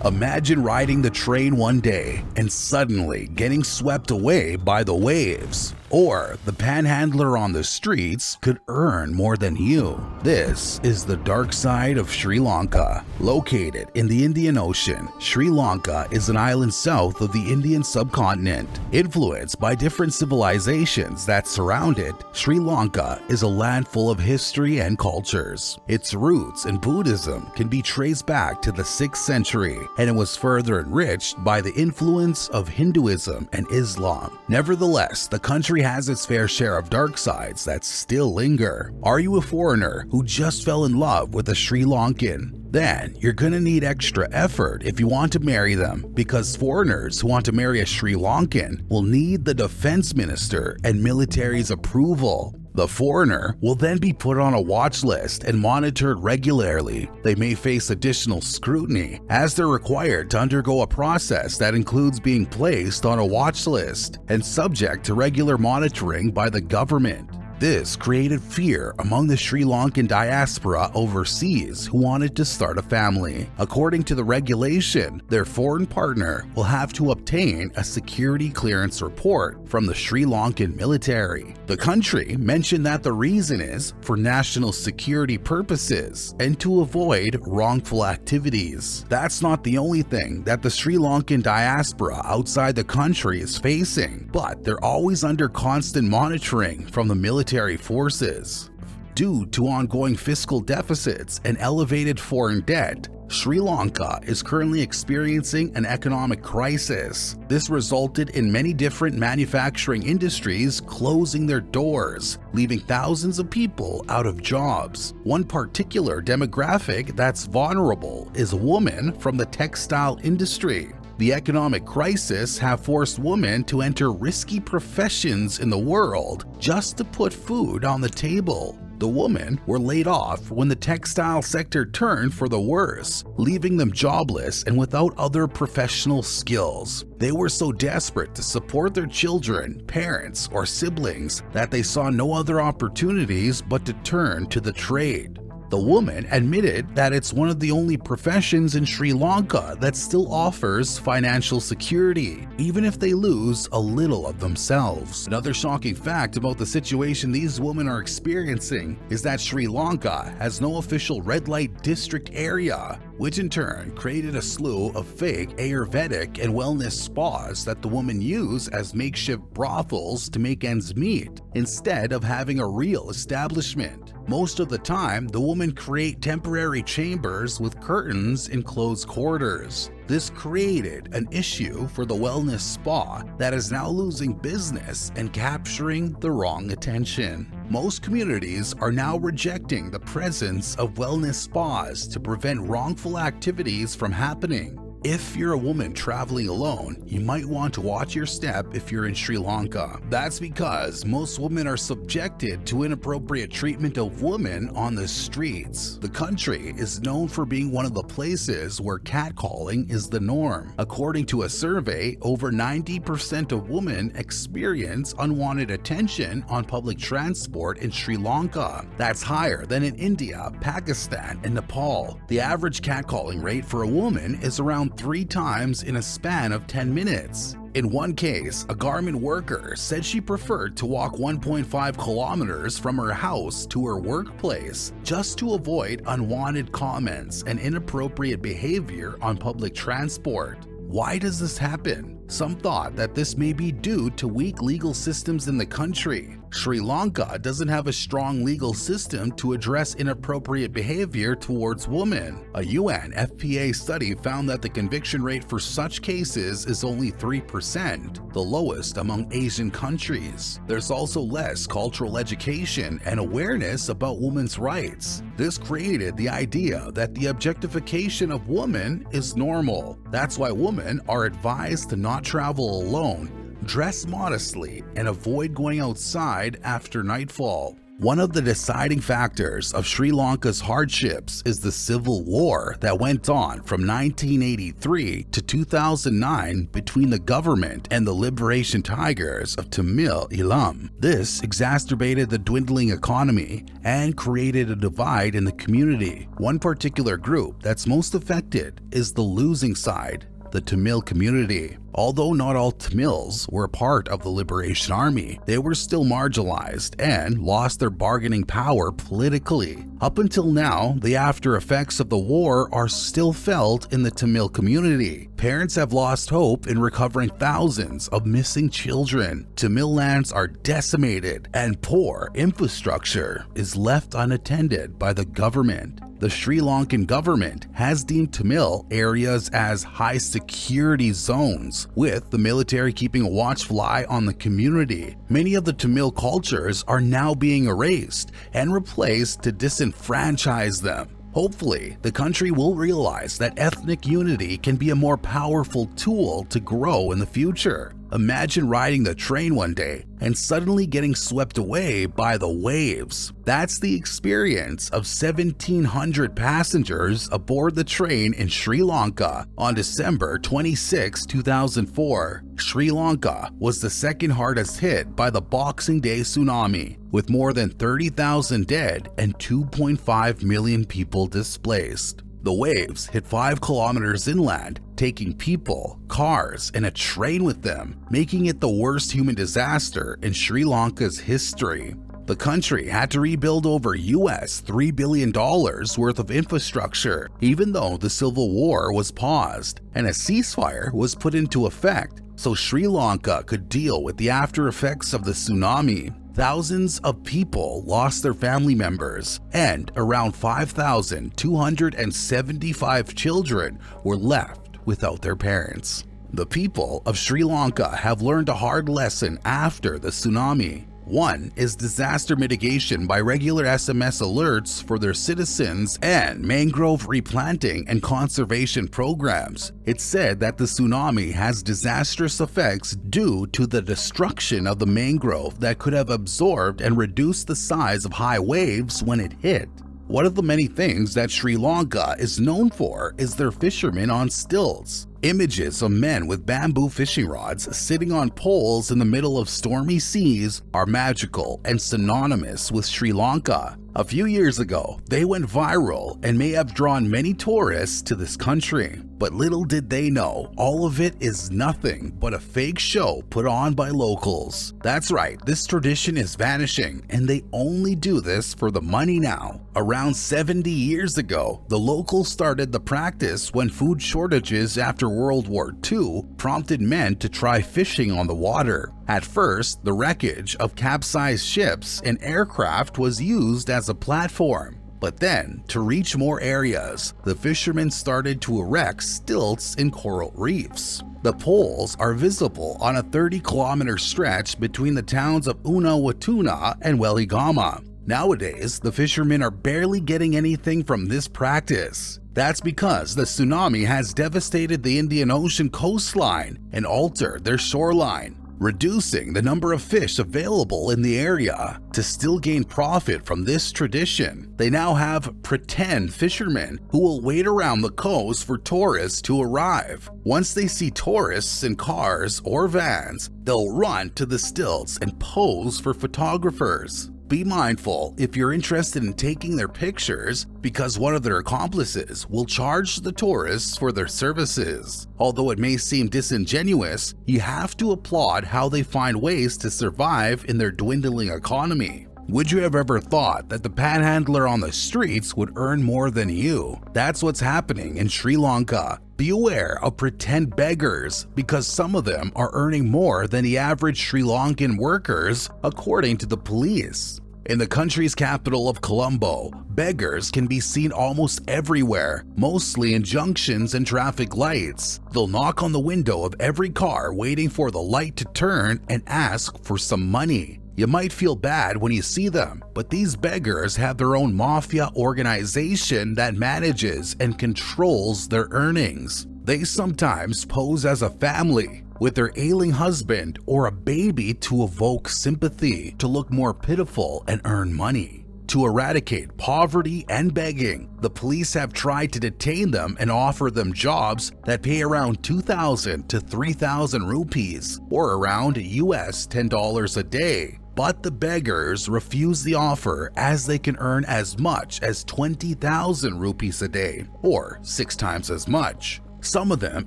Imagine riding the train one day and suddenly getting swept away by the waves. Or the panhandler on the streets could earn more than you. This is the dark side of Sri Lanka. Located in the Indian Ocean, Sri Lanka is an island south of the Indian subcontinent. Influenced by different civilizations that surround it, Sri Lanka is a land full of history and cultures. Its roots in Buddhism can be traced back to the 6th century, and it was further enriched by the influence of Hinduism and Islam. Nevertheless, the country has its fair share of dark sides that still linger. Are you a foreigner who just fell in love with a Sri Lankan? Then you're gonna need extra effort if you want to marry them, because foreigners who want to marry a Sri Lankan will need the defense minister and military's approval. The foreigner will then be put on a watch list and monitored regularly. They may face additional scrutiny as they're required to undergo a process that includes being placed on a watch list and subject to regular monitoring by the government. This created fear among the Sri Lankan diaspora overseas who wanted to start a family. According to the regulation, their foreign partner will have to obtain a security clearance report from the Sri Lankan military. The country mentioned that the reason is for national security purposes and to avoid wrongful activities. That's not the only thing that the Sri Lankan diaspora outside the country is facing, but they're always under constant monitoring from the military forces. Due to ongoing fiscal deficits and elevated foreign debt, Sri Lanka is currently experiencing an economic crisis. This resulted in many different manufacturing industries closing their doors, leaving thousands of people out of jobs. One particular demographic that's vulnerable is women from the textile industry. The economic crisis have forced women to enter risky professions in the world just to put food on the table. The women were laid off when the textile sector turned for the worse, leaving them jobless and without other professional skills. They were so desperate to support their children, parents, or siblings that they saw no other opportunities but to turn to the trade. The woman admitted that it's one of the only professions in Sri Lanka that still offers financial security, even if they lose a little of themselves. Another shocking fact about the situation these women are experiencing is that Sri Lanka has no official red light district area, which in turn created a slew of fake Ayurvedic and wellness spas that the women use as makeshift brothels to make ends meet, instead of having a real establishment. Most of the time, the women create temporary chambers with curtains in closed quarters. This created an issue for the wellness spa that is now losing business and capturing the wrong attention. Most communities are now rejecting the presence of wellness spas to prevent wrongful activities from happening. If you're a woman traveling alone, you might want to watch your step if you're in Sri Lanka. That's because most women are subjected to inappropriate treatment of women on the streets. The country is known for being one of the places where catcalling is the norm. According to a survey, over 90% of women experience unwanted attention on public transport in Sri Lanka. That's higher than in India, Pakistan, and Nepal. The average catcalling rate for a woman is around 3 times in a span of 10 minutes. In one case, a garment worker said she preferred to walk 1.5 kilometers from her house to her workplace just to avoid unwanted comments and inappropriate behavior on public transport. Why does this happen? Some thought that this may be due to weak legal systems in the country. Sri Lanka doesn't have a strong legal system to address inappropriate behavior towards women. A UN FPA study found that the conviction rate for such cases is only 3%, the lowest among Asian countries. There's also less cultural education and awareness about women's rights. This created the idea that the objectification of women is normal. That's why women are advised to not travel alone, dress modestly, and avoid going outside after nightfall. One of the deciding factors of Sri Lanka's hardships is the civil war that went on from 1983 to 2009 between the government and the liberation tigers of Tamil Eelam. This exacerbated the dwindling economy and created a divide in the community. One particular group that's most affected is the losing side, the Tamil community. Although not all Tamils were a part of the Liberation Army, they were still marginalized and lost their bargaining power politically. Up until now, the after effects of the war are still felt in the Tamil community. Parents have lost hope in recovering thousands of missing children. Tamil lands are decimated and poor infrastructure is left unattended by the government. The Sri Lankan government has deemed Tamil areas as high security zones, with the military keeping a watchful eye on the community. Many of the Tamil cultures are now being erased and replaced to disenfranchise them. Hopefully, the country will realize that ethnic unity can be a more powerful tool to grow in the future. Imagine riding the train one day and suddenly getting swept away by the waves. That's the experience of 1,700 passengers aboard the train in Sri Lanka on December 26, 2004. Sri Lanka was the second hardest hit by the Boxing Day tsunami, with more than 30,000 dead and 2.5 million people displaced. The waves hit 5 kilometers inland, taking people, cars, and a train with them, making it the worst human disaster in Sri Lanka's history. The country had to rebuild over US $3 billion worth of infrastructure, even though the civil war was paused, and a ceasefire was put into effect so Sri Lanka could deal with the after effects of the tsunami. Thousands of people lost their family members, and around 5,275 children were left without their parents. The people of Sri Lanka have learned a hard lesson after the tsunami. One is disaster mitigation by regular SMS alerts for their citizens and mangrove replanting and conservation programs. It's said that the tsunami has disastrous effects due to the destruction of the mangrove that could have absorbed and reduced the size of high waves when it hit. One of the many things that Sri Lanka is known for is their fishermen on stilts. Images of men with bamboo fishing rods sitting on poles in the middle of stormy seas are magical and synonymous with Sri Lanka. A few years ago, they went viral and may have drawn many tourists to this country. But little did they know, all of it is nothing but a fake show put on by locals. That's right, this tradition is vanishing, and they only do this for the money now. Around 70 years ago, the locals started the practice when food shortages after World War II prompted men to try fishing on the water. At first, the wreckage of capsized ships and aircraft was used as a platform. But then, to reach more areas, the fishermen started to erect stilts in coral reefs. The poles are visible on a 30-kilometer stretch between the towns of Unawatuna and Weligama. Nowadays, the fishermen are barely getting anything from this practice. That's because the tsunami has devastated the Indian Ocean coastline and altered their shoreline, reducing the number of fish available in the area. To still gain profit from this tradition, they now have pretend fishermen who will wait around the coast for tourists to arrive. Once they see tourists in cars or vans, they'll run to the stilts and pose for photographers. Be mindful if you're interested in taking their pictures, because one of their accomplices will charge the tourists for their services. Although it may seem disingenuous, you have to applaud how they find ways to survive in their dwindling economy. Would you have ever thought that the panhandler on the streets would earn more than you? That's what's happening in Sri Lanka. Be aware of pretend beggars, because some of them are earning more than the average Sri Lankan workers, according to the police. In the country's capital of Colombo, beggars can be seen almost everywhere, mostly in junctions and traffic lights. They'll knock on the window of every car waiting for the light to turn and ask for some money. You might feel bad when you see them, but these beggars have their own mafia organization that manages and controls their earnings. They sometimes pose as a family, with their ailing husband or a baby to evoke sympathy, to look more pitiful and earn money. To eradicate poverty and begging, the police have tried to detain them and offer them jobs that pay around 2,000 to 3,000 rupees, or around US $10 a day. But the beggars refuse the offer, as they can earn as much as 20,000 rupees a day, or 6 times as much. Some of them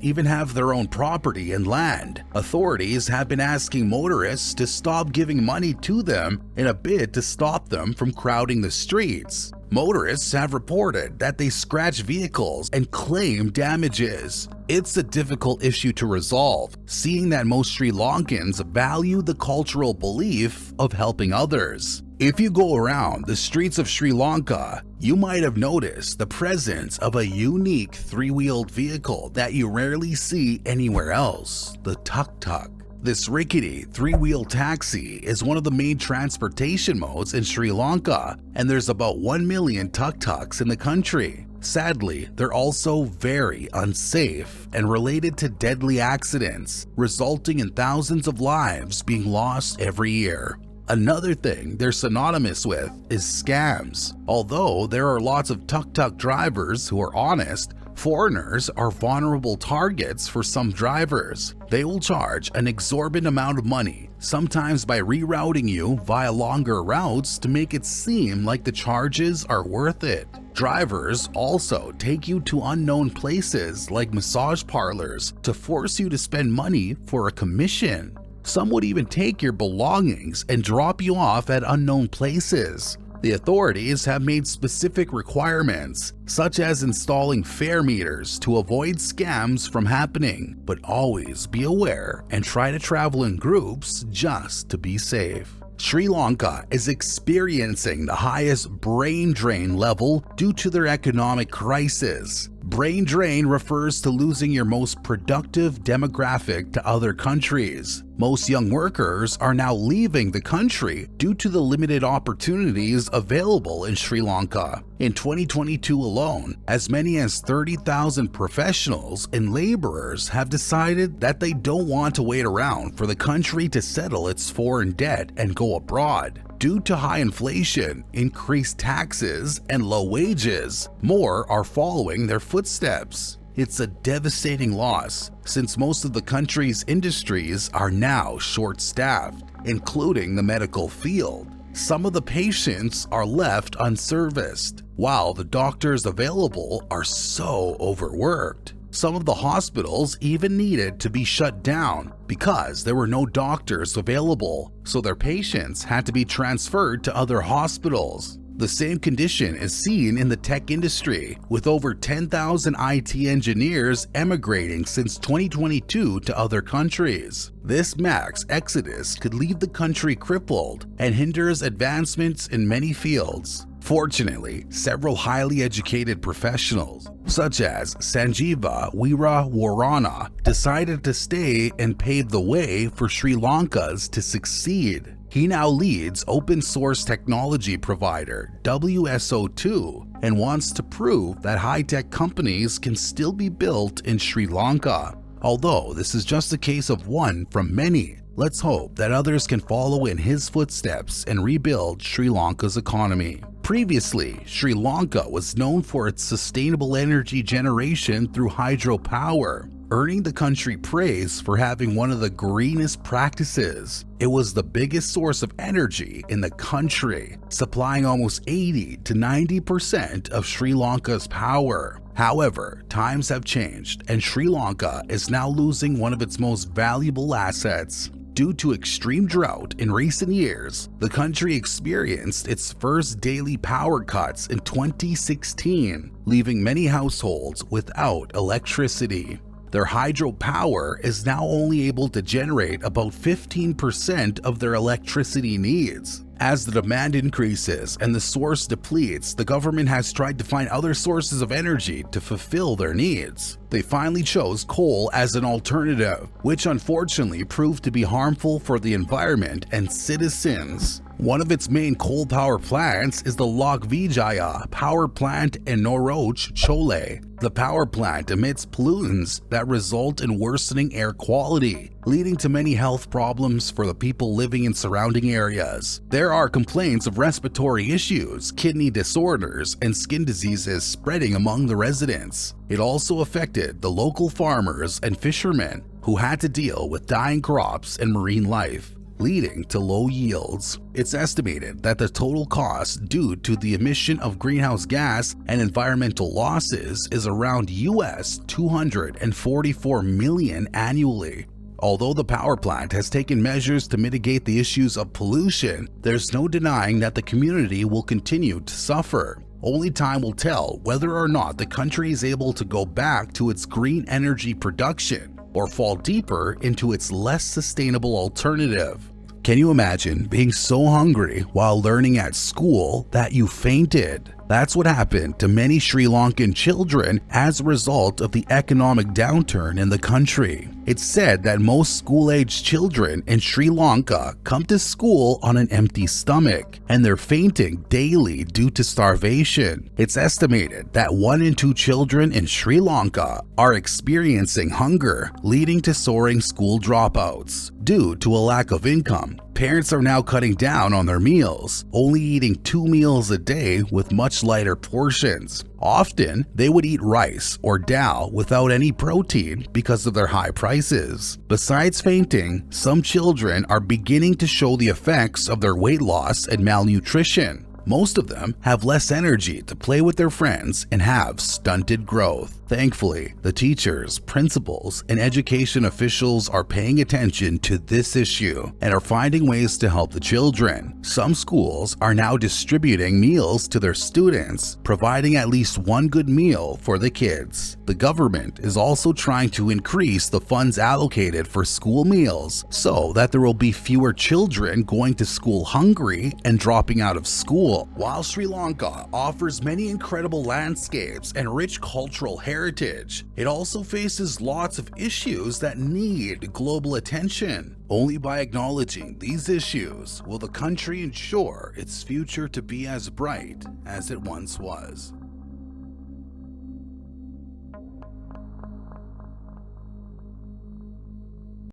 even have their own property and land. Authorities have been asking motorists to stop giving money to them in a bid to stop them from crowding the streets. Motorists have reported that they scratch vehicles and claim damages. It's a difficult issue to resolve, seeing that most Sri Lankans value the cultural belief of helping others. If you go around the streets of Sri Lanka, you might have noticed the presence of a unique 3-wheeled vehicle that you rarely see anywhere else, the tuk-tuk. This rickety 3-wheel taxi is one of the main transportation modes in Sri Lanka, and there's about 1 million tuk-tuks in the country. Sadly, they're also very unsafe and related to deadly accidents, resulting in thousands of lives being lost every year. Another thing they're synonymous with is scams. Although there are lots of tuk-tuk drivers who are honest, foreigners are vulnerable targets for some drivers. They will charge an exorbitant amount of money, sometimes by rerouting you via longer routes to make it seem like the charges are worth it. Drivers also take you to unknown places like massage parlors to force you to spend money for a commission. Some would even take your belongings and drop you off at unknown places. The authorities have made specific requirements, such as installing fare meters to avoid scams from happening, but always be aware and try to travel in groups just to be safe. Sri Lanka is experiencing the highest brain drain level due to their economic crisis. Brain drain refers to losing your most productive demographic to other countries. Most young workers are now leaving the country due to the limited opportunities available in Sri Lanka. In 2022 alone, as many as 30,000 professionals and laborers have decided that they don't want to wait around for the country to settle its foreign debt and go abroad. Due to high inflation, increased taxes, and low wages, more are following their footsteps. It's a devastating loss, since most of the country's industries are now short-staffed, including the medical field. Some of the patients are left unserviced, while the doctors available are so overworked. Some of the hospitals even needed to be shut down because there were no doctors available, so their patients had to be transferred to other hospitals. The same condition is seen in the tech industry, with over 10,000 IT engineers emigrating since 2022 to other countries. This mass exodus could leave the country crippled and hinders advancements in many fields. Fortunately, several highly educated professionals, such as Sanjeeva Weerawarana, decided to stay and pave the way for Sri Lankas to succeed. He now leads open source technology provider WSO2 and wants to prove that high-tech companies can still be built in Sri Lanka. Although this is just a case of one from many, let's hope that others can follow in his footsteps and rebuild Sri Lanka's economy. Previously, Sri Lanka was known for its sustainable energy generation through hydropower, earning the country praise for having one of the greenest practices. It was the biggest source of energy in the country, supplying almost 80 to 90% of Sri Lanka's power. However, times have changed, and Sri Lanka is now losing one of its most valuable assets. Due to extreme drought in recent years, the country experienced its first daily power cuts in 2016, leaving many households without electricity. Their hydropower is now only able to generate about 15% of their electricity needs. As the demand increases and the source depletes, the government has tried to find other sources of energy to fulfill their needs. They finally chose coal as an alternative, which unfortunately proved to be harmful for the environment and citizens. One of its main coal power plants is the Lok Vijaya power plant in Noroch, Chole. The power plant emits pollutants that result in worsening air quality, leading to many health problems for the people living in surrounding areas. There are complaints of respiratory issues, kidney disorders, and skin diseases spreading among the residents. It also affected the local farmers and fishermen who had to deal with dying crops and marine life, leading to low yields. It's estimated that the total cost due to the emission of greenhouse gas and environmental losses is around US $244 million annually. Although the power plant has taken measures to mitigate the issues of pollution, there's no denying that the community will continue to suffer. Only time will tell whether or not the country is able to go back to its green energy production or fall deeper into its less sustainable alternative. Can you imagine being so hungry while learning at school that you fainted? That's what happened to many Sri Lankan children as a result of the economic downturn in the country. It's said that most school-aged children in Sri Lanka come to school on an empty stomach, and they're fainting daily due to starvation. It's estimated that 1 in 2 children in Sri Lanka are experiencing hunger, leading to soaring school dropouts. Due to a lack of income, parents are now cutting down on their meals, only eating 2 meals a day with much lighter portions. Often, they would eat rice or dal without any protein because of their high prices. Besides fainting, some children are beginning to show the effects of their weight loss and malnutrition. Most of them have less energy to play with their friends and have stunted growth. Thankfully, the teachers, principals, and education officials are paying attention to this issue and are finding ways to help the children. Some schools are now distributing meals to their students, providing at least one good meal for the kids. The government is also trying to increase the funds allocated for school meals so that there will be fewer children going to school hungry and dropping out of school. While Sri Lanka offers many incredible landscapes and rich cultural heritage, it also faces lots of issues that need global attention. Only by acknowledging these issues will the country ensure its future to be as bright as it once was.